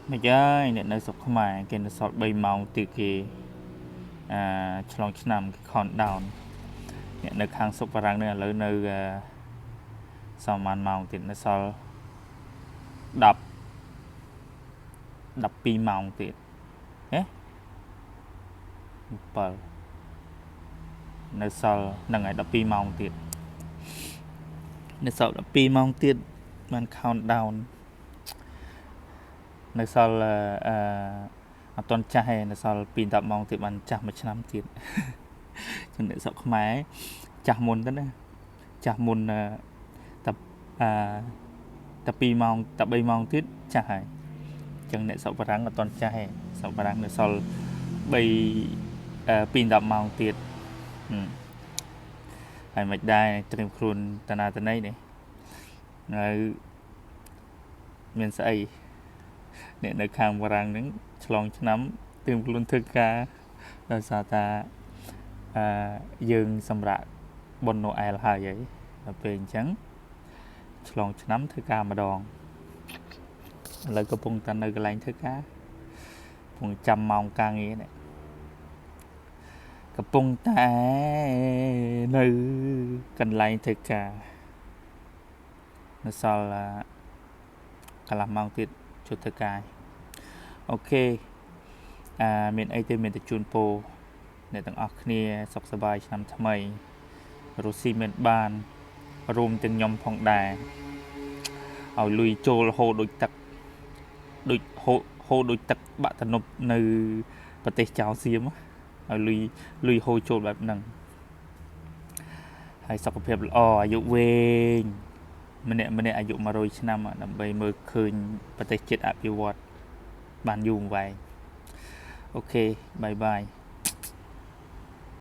Mà chơi nè nơi sọc khmer cái nó sọt bay màu từ cái chlong năm cái con down nè nơi khang sọc và răng này lấy nơi sau màn màu thì nó sọt đập đập pi màu thì ế bờ nơi sọt nâng ngày đập pi màu thì nơi sọt đập pi màu thìมัน countdown នៅសល់អត់តន់ចាស់ឯនៅសល់ពី10ម៉ោងទៀតបានចាស់មួយឆ្នាំទៀតចឹងអ្នកស្រុកខ្មែរចាស់មុនទៅណាចាស់មុនតែតែ2ម៉ោងតែ3ម៉ោងទៀតចាស់ហើយចឹងអ្នកស្រុកបារាំងអត់តន់ចាស់ឯស្រុកបារាំងនៅសល់3ពី10ម៉ោងទៀតហើយមិនដែរត្រៀមខ្លួនតាណាតាណីនេះនៅមានស្អីអ្នកនៅខាងបារាំងហ្នឹងឆ្លងឆ្នាំត្រៀមខ្លួនធ្វើការដោយសារតាយើងសម្រាប់បុណ្យណូអែលហើយដល់ពេលអញ្ចឹងឆ្លងឆ្នាំធ្វើការម្ដងឥឡូវកំពុងតែនៅកន្លែងធ្វើការកំពុងចាំម៉ោងការងារនេះកំពុងតែនៅកន្លែងធ្វើការនៅសល់កន្លះម៉ោងទៀតជួយធ្វើការអូខេមានអីទេមានតែជូនពរអ្នកទាំងអស់គ្នាសុខសប្បាយឆ្នាំថ្មីរស់ស៊ីមានបានរួមទាំងខ្ញុំផងដែរឲ្យលុយចូលហូរដូចទឹកដូចហូរដូចទឹកបាក់តនប់នៅប្រទេសចៅសៀមឲ្យលុយហូរចូលបែបហ្នឹងហើយសុខភាពល្អអាយុវែងម្នាក់អាយុ100ឆ្នាំដើម្បីមើលឃើញប្រទេសជាតិអភិវឌ្ឍបានយូរអង្វែងអូខេបាយបាយ